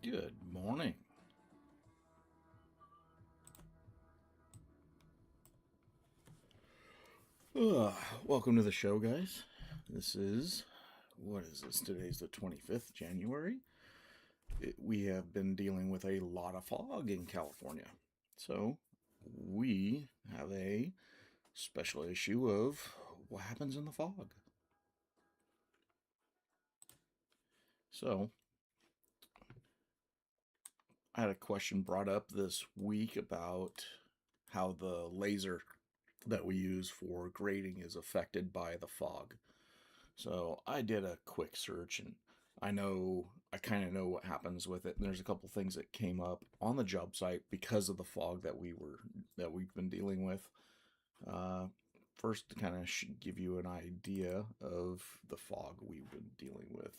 Good morning. Uh, Welcome to the show, guys. This is, what is this? Today's the 25th January. We have been dealing with a lot of fog in California. So, we have a special issue of what happens in the fog. So, I had a question brought up this week about how the laser that we use for grading is affected by the fog. So I did a quick search and I kind of know what happens with it. And there's a couple things that came up on the job site because of the fog that we've been dealing with. Uh, First, to kind of give you an idea of the fog we've been dealing with.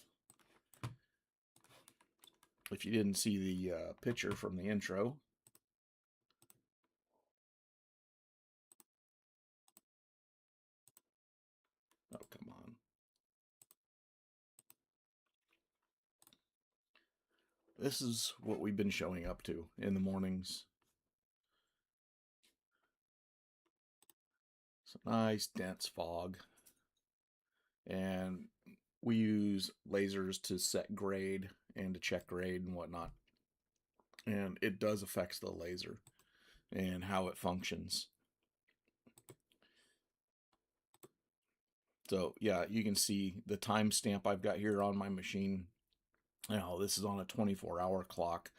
If you didn't see the picture from the intro, oh come on, this is what we've been showing up to in the mornings. It's a nice dense fog, and we use lasers to set grade and to check grade and whatnot. And it does affect the laser and how it functions. So yeah, you can see the timestamp I've got here on my machine. Now this is on a 24-hour clock,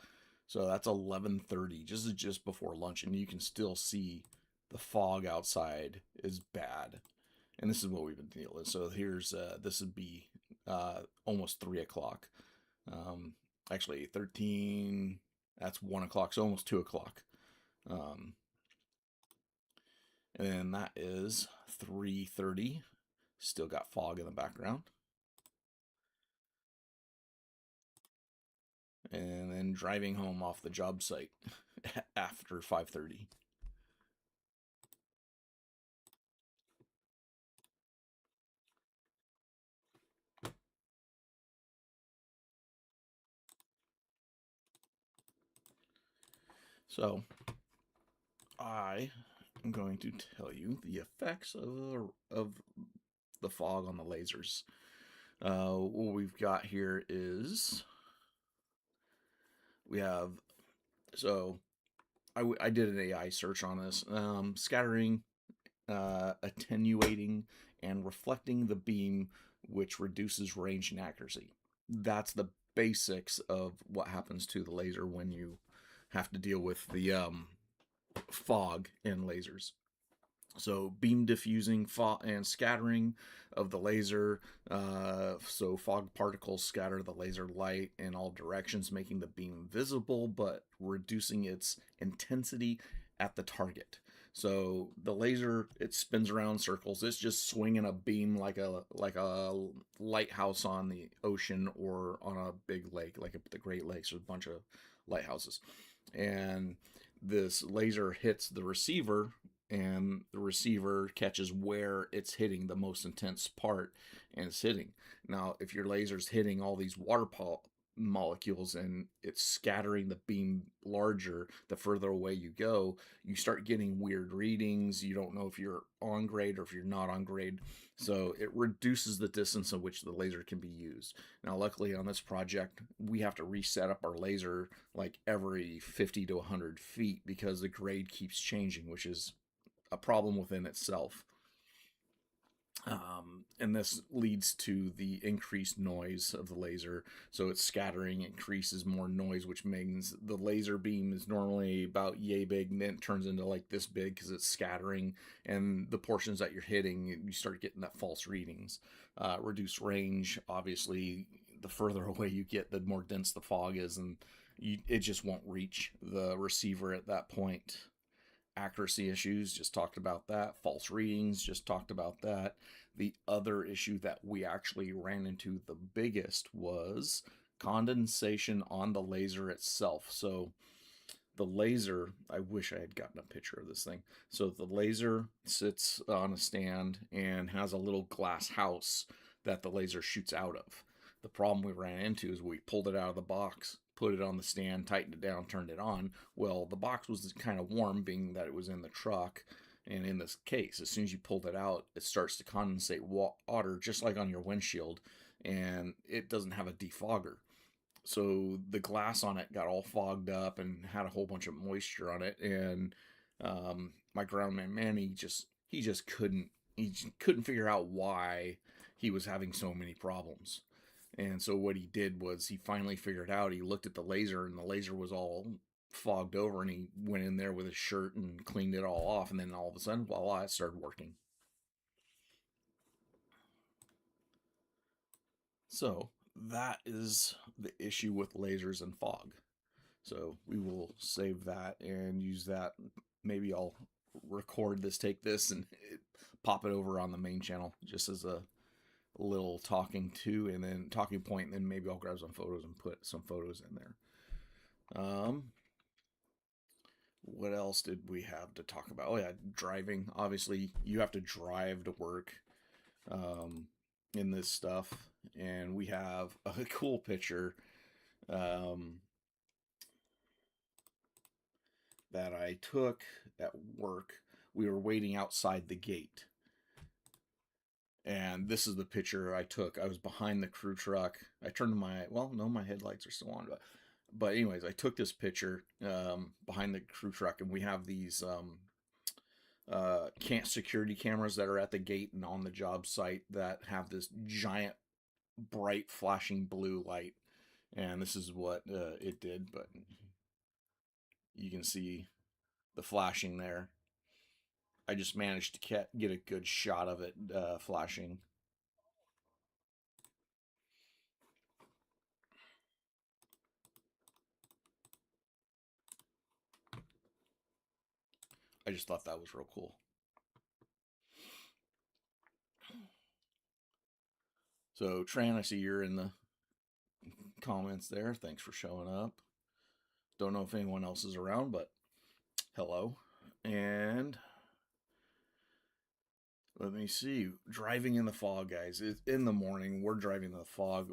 so that's 11:30, just before lunch, and you can still see the fog outside is bad. And this is what we've been dealing with. So here's this would be almost 3 o'clock. Um, Actually 13. That's 1 o'clock, so almost 2 o'clock. Um, and then that is 3:30. Still got fog in the background. And then driving home off the job site after 5:30. So I am going to tell you the effects of the fog on the lasers. What we've got here is we have so I did an AI search on this. Scattering, attenuating, and reflecting the beam, which reduces range and accuracy. That's the basics of what happens to the laser when you have to deal with the fog in lasers. So beam diffusing and scattering of the laser. So fog particles scatter the laser light in all directions, making the beam visible but reducing its intensity at the target. So the laser, it spins around circles. It's just swinging a beam like a lighthouse on the ocean or on a big lake, like the Great Lakes, or a bunch of lighthouses. And this laser hits the receiver, and the receiver catches where it's hitting the most intense part, and it's hitting. Now, if your laser's hitting all these molecules and it's scattering the beam larger the further away you go, you start getting weird readings. You don't know if you're on grade or if you're not on grade. So it reduces the distance at which the laser can be used. Now, luckily on this project, we have to reset up our laser like every 50 to 100 feet because the grade keeps changing, which is a problem within itself. And this leads to the increased noise of the laser. So it's scattering, increases more noise, which means the laser beam is normally about yay big, and then it turns into like this big because it's scattering. And the portions that you're hitting, you start getting that false readings. Reduced range, obviously, the further away you get, the more dense the fog is, and it just won't reach the receiver at that point. Accuracy issues, just talked about that. False readings, just talked about that. The other issue that we actually ran into the biggest was condensation on the laser itself. So the laser, I wish I had gotten a picture of this thing. So the laser sits on a stand and has a little glass house that the laser shoots out of. The problem we ran into is we pulled it out of the box, put it on the stand, tightened it down, turned it on. Well, the box was kind of warm, being that it was in the truck. And in this case, as soon as you pulled it out, it starts to condensate water just like on your windshield, and it doesn't have a defogger. So the glass on it got all fogged up and had a whole bunch of moisture on it. And my groundman man, he just couldn't figure out why he was having so many problems. And so what he did was he finally figured out. He looked at the laser, and the laser was all fogged over, and he went in there with his shirt and cleaned it all off. And then all of a sudden, voila, it started working. So that is the issue with lasers and fog. So we will save that and use that. Maybe I'll record this, take this, and pop it over on the main channel just as a little talking point, and then maybe I'll grab some photos and put some photos in there. What else did we have to talk about? Oh yeah, driving. Obviously, you have to drive to work in this stuff, and we have a cool picture that I took at work. We were waiting outside the gate, and this is the picture I took. I was behind the crew truck. I turned my headlights are still on, but anyways, I took this picture behind the crew truck, and we have these can't security cameras that are at the gate and on the job site that have this giant, bright, flashing blue light, and this is what it did. But you can see the flashing there. I just managed to get a good shot of it flashing. I just thought that was real cool. So, Tran, I see you're in the comments there. Thanks for showing up. Don't know if anyone else is around, but hello. And let me see. Driving in the fog, guys. It's in the morning. We're driving in the fog.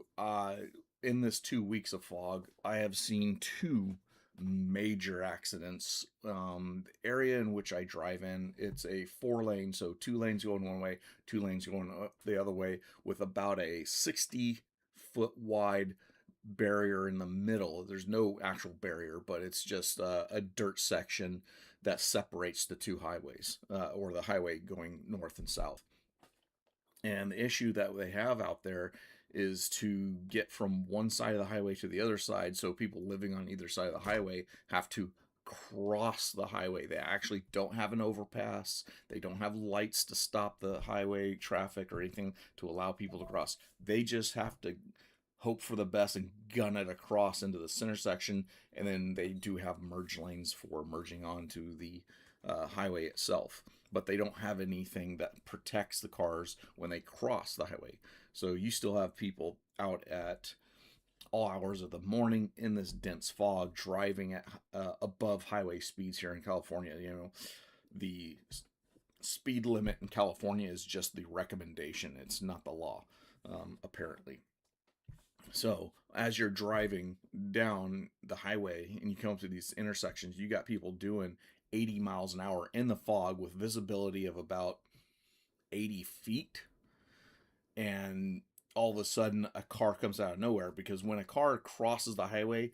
In this 2 weeks of fog, I have seen two major accidents. The area in which I drive in, it's a 4 lane, so 2 lanes going one way, 2 lanes going the other way, with about a 60-foot wide barrier in the middle. There's no actual barrier, but it's just a dirt section that separates the two highways, or the highway going north and south. And the issue that they have out there is to get from one side of the highway to the other side. So people living on either side of the highway have to cross the highway. They actually don't have an overpass. They don't have lights to stop the highway traffic or anything to allow people to cross. They just have to hope for the best and gun it across into the center section. And then they do have merge lanes for merging onto the highway itself, but they don't have anything that protects the cars when they cross the highway. So you still have people out at all hours of the morning in this dense fog driving at above highway speeds here in California. The speed limit in California is just the recommendation, it's not the law, apparently. So as you're driving down the highway and you come up to these intersections, you got people doing 80 miles an hour in the fog with visibility of about 80 feet. And all of a sudden a car comes out of nowhere, because when a car crosses the highway,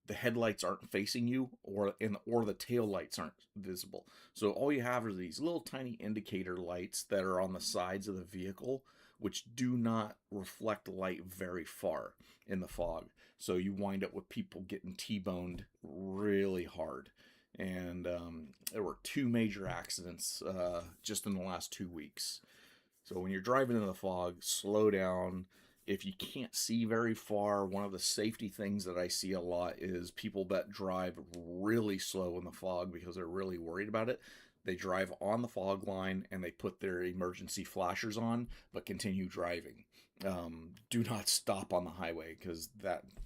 the headlights aren't facing you, or the tail lights aren't visible. So all you have are these little tiny indicator lights that are on the sides of the vehicle, which do not reflect light very far in the fog. So you wind up with people getting T-boned really hard. And there were two major accidents just in the last 2 weeks. So when you're driving in the fog, slow down. If you can't see very far, one of the safety things that I see a lot is people that drive really slow in the fog because they're really worried about it. They drive on the fog line and they put their emergency flashers on, but continue driving. Do not stop on the highway, because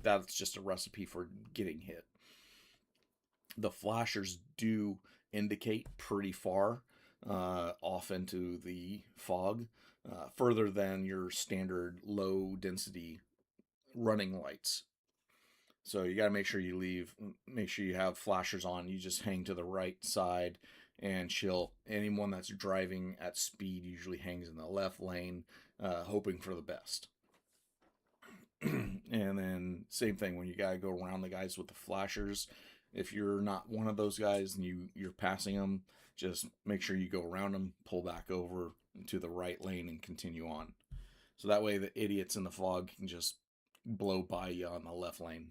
that's just a recipe for getting hit. The flashers do indicate pretty far off into the fog, further than your standard low density running lights. So you got to make sure you have flashers on. You just hang to the right side, and anyone that's driving at speed usually hangs in the left lane, hoping for the best. And then same thing when you gotta go around the guys with the flashers. If you're not one of those guys and you're passing them, just make sure you go around them, pull back over to the right lane, and continue on. So that way the idiots in the fog can just blow by you on the left lane.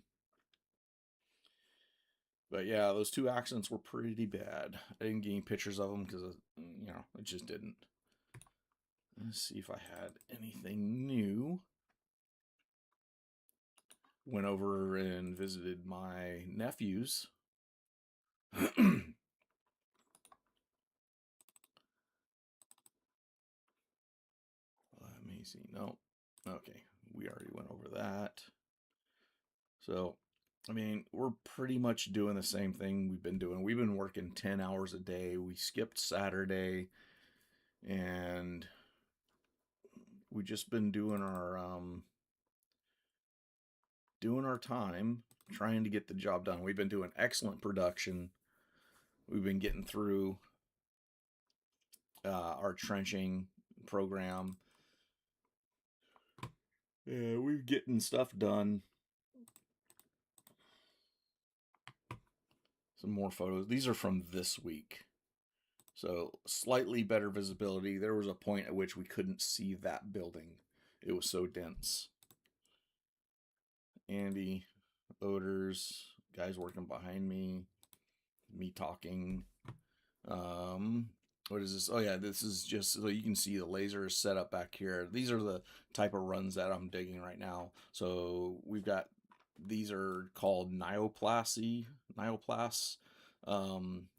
But yeah, those two accidents were pretty bad. I didn't get any pictures of them because, it just didn't. Let's see if I had anything new. Went over and visited my nephews. Let me see. No. Okay. We already went over that. So, I mean, we're pretty much doing the same thing we've been doing. We've been working 10 hours a day. We skipped Saturday, and we just been doing our time trying to get the job done. We've been doing excellent production. We've been getting through our trenching program. Yeah, we're getting stuff done. Some more photos. These are from this week. So slightly better visibility. There was a point at which we couldn't see that building. It was so dense. Andy, odors, guys working behind me talking. What is this? Oh yeah, this is just so you can see the laser is set up back here. These are the type of runs that I'm digging right now. So we've got, these are called nioplasts,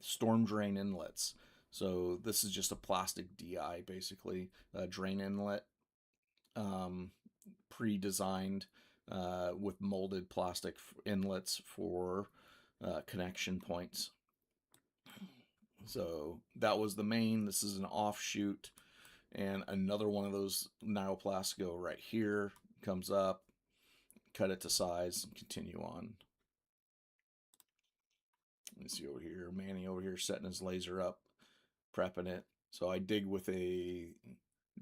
storm drain inlets. So this is just a plastic DI, basically, a drain inlet, um, pre-designed with molded plastic inlets for connection points. So that was the main. This is an offshoot, and another one of those nioplasts go right here, comes up, cut it to size, and continue on. Let's see over here, Manny over here setting his laser up, prepping it. So I dig with a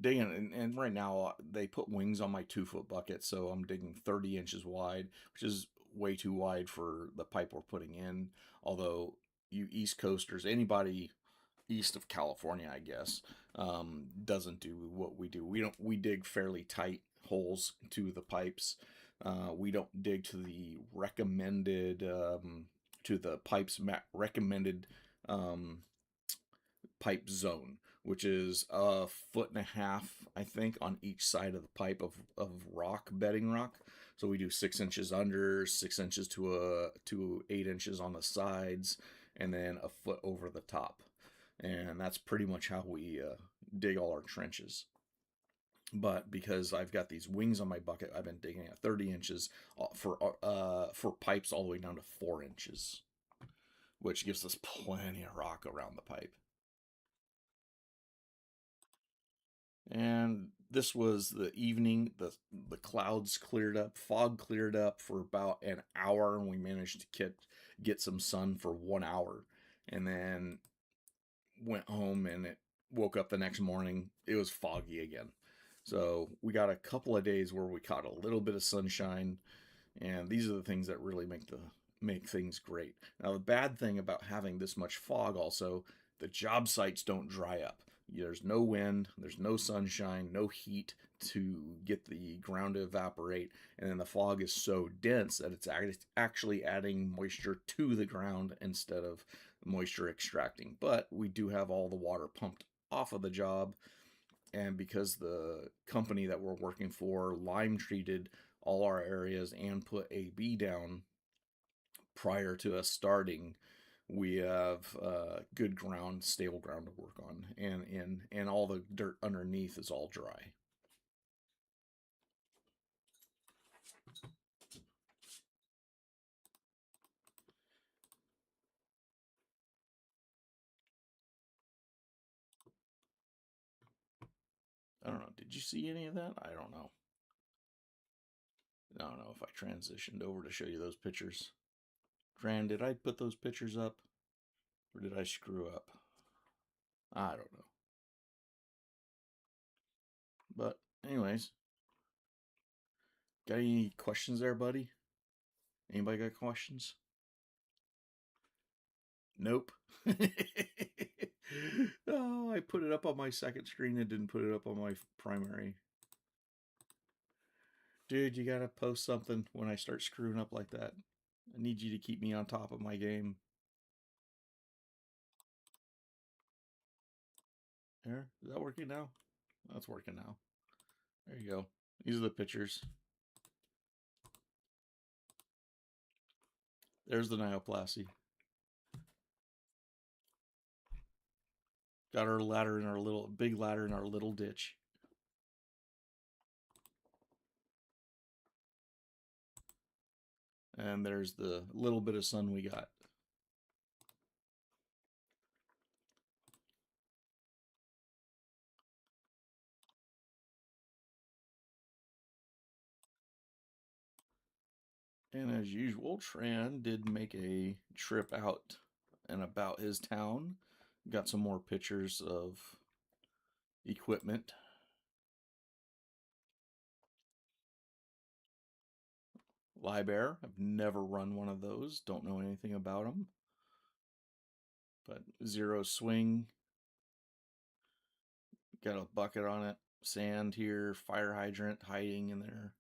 digging, and right now they put wings on my 2-foot bucket, so I'm digging 30 inches wide, which is way too wide for the pipe we're putting in. Although you East Coasters, anybody east of California, I guess, doesn't do what we do. We dig fairly tight holes to the pipes. We don't dig to the recommended recommended um, pipe zone, which is 1.5 feet, I think, on each side of the pipe of rock, bedding rock. So we do 6 inches under, 6 inches to 8 inches on the sides, and then a foot over the top. And that's pretty much how we dig all our trenches. But because I've got these wings on my bucket, I've been digging at 30 inches for pipes all the way down to 4 inches, which gives us plenty of rock around the pipe. And this was the evening. The clouds cleared up, fog cleared up for about an hour, and we managed to get some sun for 1 hour, and then went home, and it woke up the next morning. It was foggy again. So we got a couple of days where we caught a little bit of sunshine, and these are the things that really make things great. Now the bad thing about having this much fog also, the job sites don't dry up. There's no wind, there's no sunshine, no heat to get the ground to evaporate, and then the fog is so dense that it's actually adding moisture to the ground instead of moisture extracting. But we do have all the water pumped off of the job, and because the company that we're working for lime treated all our areas and put AB down prior to us starting, we have good ground, stable ground to work on, and all the dirt underneath is all dry. I don't know. Did you see any of that? I don't know. I don't know if I transitioned over to show you those pictures. Gran, did I put those pictures up? Or did I screw up? I don't know. But anyways, got any questions there, buddy? Anybody got questions? Nope. Oh, I put it up on my second screen and didn't put it up on my primary. Dude, you gotta post something when I start screwing up like that. I need you to keep me on top of my game. There, is that working now? That's working now. There you go. These are the pictures. There's the Neoplasty. Got our ladder in our little, big ladder in our little ditch. And there's the little bit of sun we got. And as usual, Tran did make a trip out and about his town. Got some more pictures of equipment. Libear, I've never run one of those. Don't know anything about them. But Zero Swing. Got a bucket on it. Sand here. Fire hydrant hiding in there.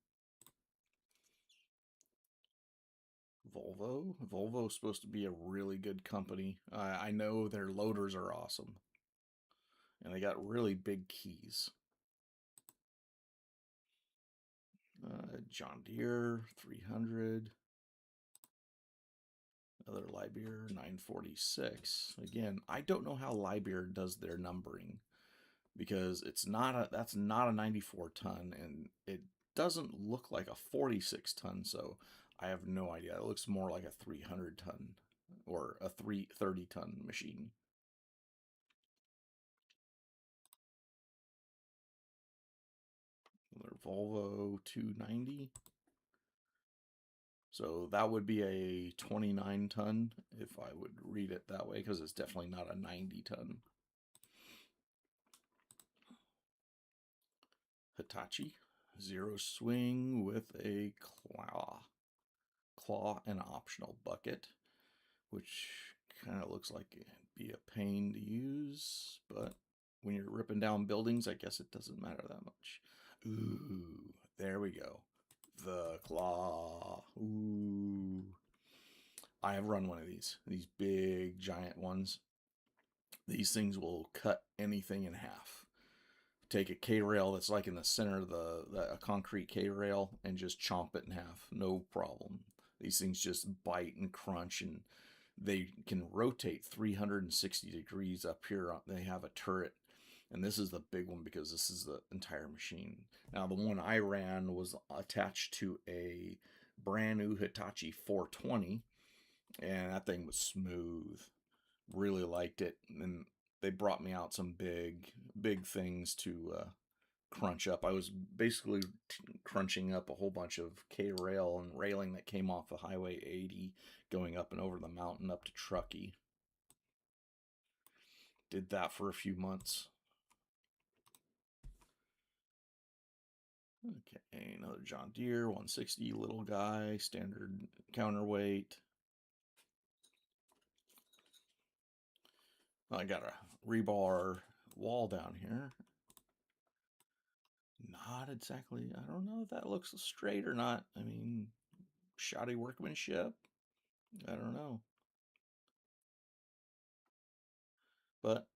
Volvo. Volvo's supposed to be a really good company. I know their loaders are awesome. And they got really big keys. John Deere 300. Another Libear 946. Again, I don't know how Libear does their numbering because it's not a that's not a 94 ton and it doesn't look like a 46 ton, so I have no idea. It looks more like a 300 ton or a 330 ton machine. Another Volvo 290. So that would be a 29 ton if I would read it that way, because it's definitely not a 90 ton. Hitachi Zero Swing with a claw and an optional bucket, which kind of looks like it'd be a pain to use, but when you're ripping down buildings, I guess it doesn't matter that much. Ooh, there we go. The claw. Ooh. I have run one of these big giant ones. These things will cut anything in half. Take a K-rail that's like in the center of a concrete K-rail and just chomp it in half. No problem. These things just bite and crunch, and they can rotate 360 degrees up here. They have a turret, and this is the big one because this is the entire machine. Now, the one I ran was attached to a brand new Hitachi 420, and that thing was smooth. Really liked it, and they brought me out some big things to crunch up. I was basically crunching up a whole bunch of K-rail and railing that came off the Highway 80 going up and over the mountain up to Truckee. Did that for a few months. Okay, another John Deere 160 little guy, standard counterweight. I got a rebar wall down here. Not exactly, I don't know if that looks straight or not. I mean, shoddy workmanship. I don't know. But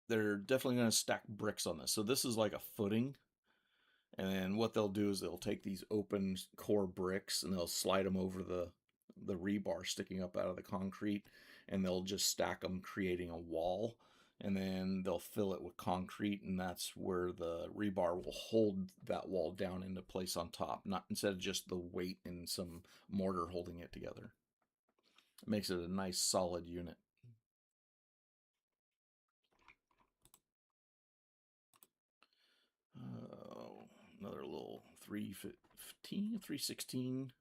they're definitely going to stack bricks on this. So this is like a footing. And then what they'll do is they'll take these open core bricks and they'll slide them over the rebar sticking up out of the concrete, and they'll just stack them, creating a wall. And then they'll fill it with concrete, and that's where the rebar will hold that wall down into place on top, not instead of just the weight and some mortar holding it together. It makes it a nice solid unit. Another little 316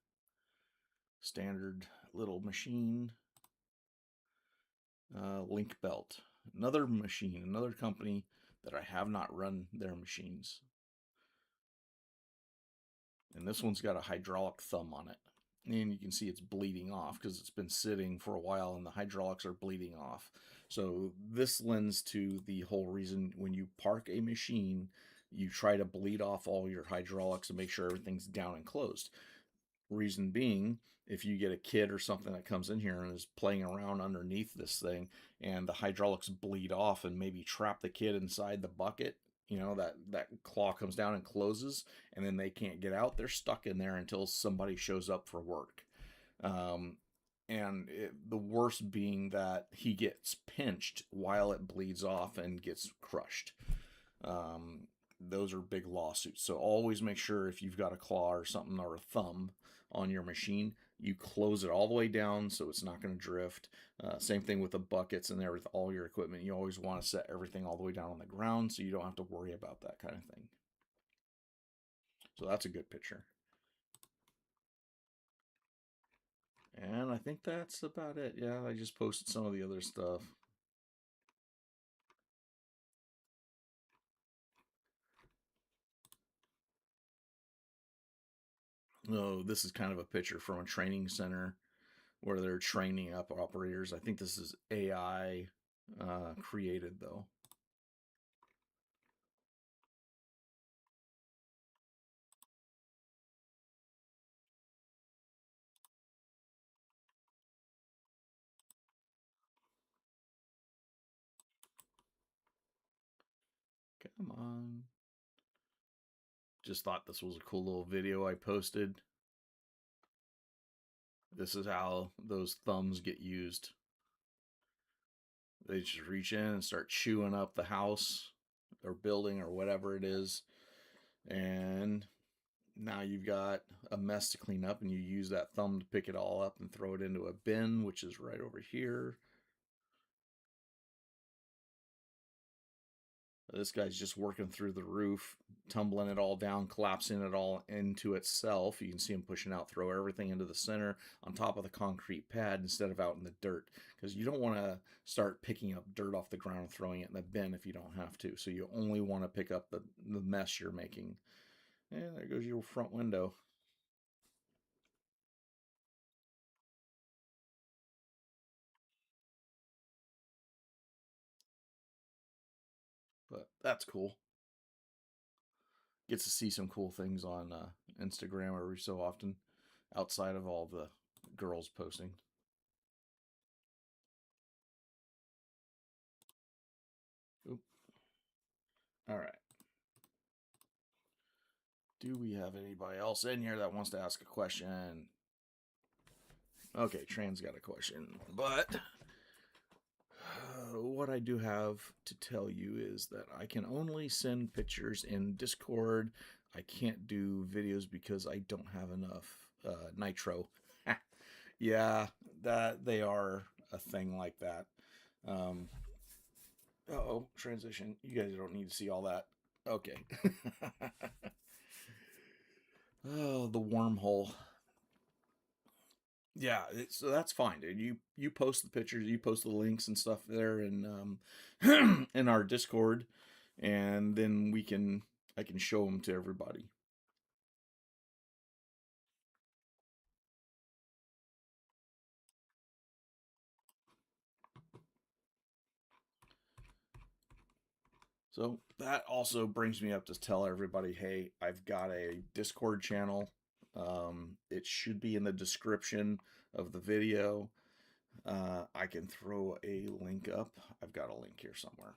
standard little machine. Link belt. Another machine, another company that I have not run their machines. And this one's got a hydraulic thumb on it. And you can see it's bleeding off because it's been sitting for a while and the hydraulics are bleeding off. So this lends to the whole reason when you park a machine, you try to bleed off all your hydraulics and make sure everything's down and closed. Reason being, if you get a kid or something that comes in here and is playing around underneath this thing and the hydraulics bleed off and maybe trap the kid inside the bucket, you know, that claw comes down and closes and then they can't get out, they're stuck in there until somebody shows up for work. um, the worst being that he gets pinched while it bleeds off and gets crushed. um, those are big lawsuits. So always make sure if you've got a claw or something or a thumb on your machine, you close it all the way down so it's not going to drift. Same thing with the buckets and there with all your equipment. You always want to set everything all the way down on the ground so you don't have to worry about that kind of thing. So that's a good picture. And I think that's about it. Yeah, I just posted some of the other stuff. No, this is kind of a picture from a training center where they're training up operators. I think this is AI created though. Come on. Just thought this was a cool little video I posted. This is how those thumbs get used. They just reach in and start chewing up the house or building or whatever it is. And now you've got a mess to clean up and you use that thumb to pick it all up and throw it into a bin, which is right over here. This guy's just working through the roof, tumbling it all down, collapsing it all into itself. You can see him pushing out, throw everything into the center on top of the concrete pad instead of out in the dirt. Because you don't want to start picking up dirt off the ground and throwing it in the bin if you don't have to. So you only want to pick up the mess you're making. And there goes your front window. But that's cool. Gets to see some cool things on Instagram every so often outside of all the girls posting. Oop. All right. Do we have anybody else in here that wants to ask a question? Okay, Tran's got a question. But what I do have to tell you is that I can only send pictures in Discord. I can't do videos because I don't have enough nitro. Yeah, that they are a thing like that. Um, oh, transition. You guys don't need to see all that. Okay. Oh, the wormhole. Yeah, so that's fine, dude. You post the pictures, you post the links and stuff there in in our Discord, and then I can show them to everybody. So that also brings me up to tell everybody, hey, I've got a Discord channel. It should be in the description of the video. I can throw a link up. I've got a link here somewhere.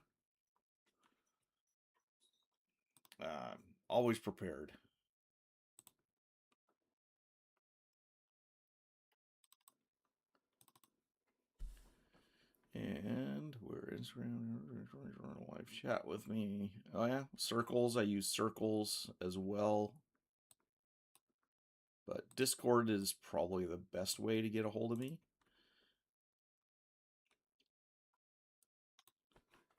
Always prepared. And where Instagram live chat with me. Oh yeah, Sircles. I use Sircles as well. But Discord is probably the best way to get a hold of me.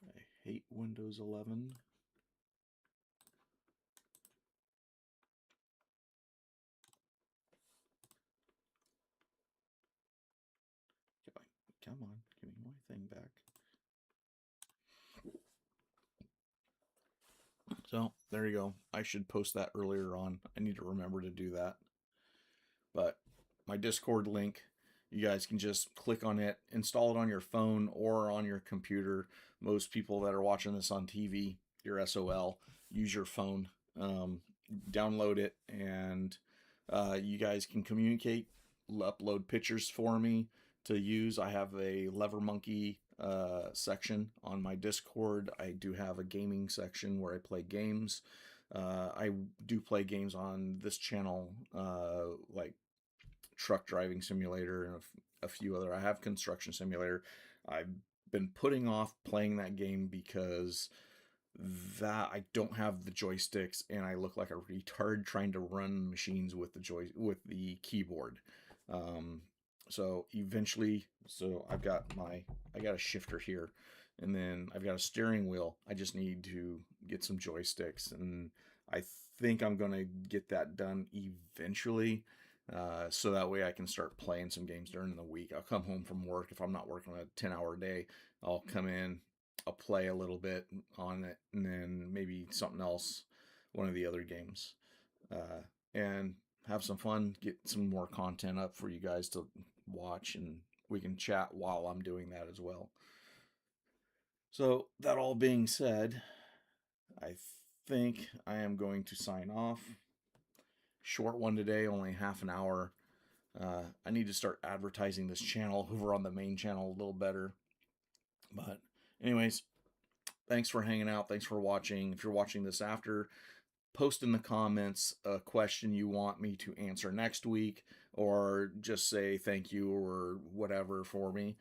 I hate Windows 11. Come on, give me my thing back. So there you go. I should post that earlier on. I need to remember to do that. But my Discord link, you guys can just click on it, install it on your phone or on your computer. Most people that are watching this on TV, your SOL, use your phone. Um, Download it, and you guys can communicate, upload pictures for me to use. I have a Lever Monkey section on my Discord. I do have a gaming section where I play games. I do play games on this channel, like Truck Driving Simulator and a few other. I have Construction Simulator. I've been putting off playing that game because that I don't have the joysticks and I look like a retard trying to run machines with the keyboard. Um, so eventually, I got a shifter here, and then I've got a steering wheel. I just need to get some joysticks, and I think I'm gonna get that done eventually. So that way I can start playing some games during the week. I'll come home from work if I'm not working a 10-hour day. I'll come in, I'll play a little bit on it, and then maybe something else, one of the other games, and have some fun, get some more content up for you guys to watch, and we can chat while I'm doing that as well. So, that all being said, I think I am going to sign off. Short one today, only half an hour. I need to start advertising this channel over on the main channel a little better. But, anyways, thanks for hanging out. Thanks for watching. If you're watching this after, post in the comments a question you want me to answer next week, or just say thank you or whatever for me.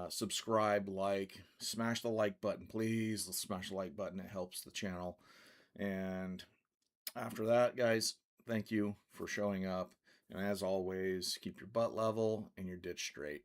Subscribe, like, smash the like button, please. Smash the like button. It helps the channel. And after that, guys, thank you for showing up. And as always, keep your butt level and your ditch straight.